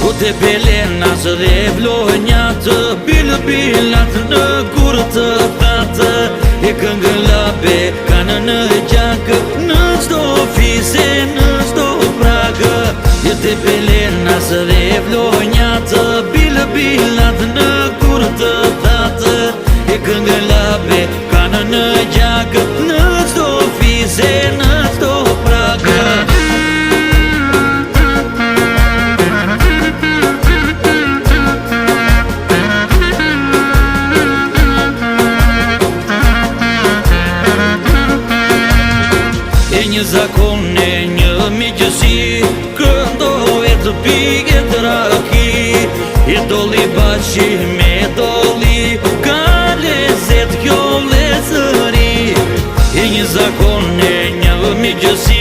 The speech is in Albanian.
Te pelena së dhe vlonjatë, bil-bilat në kurë të thatë, e këngën labe kanë në gjakë, në qdo fise, në qdo pragë. Te pelena së dhe vlonjatë, bil-bilat në kurë të thatë, e këngën labe kanë në gjakë, në qdo fise, në qdo pragë. Një zakon e një migjësi, këndohet të pike të raki, e doli bashi me doli, ka lezet kjo lezëri. E një zakon e një migjësi,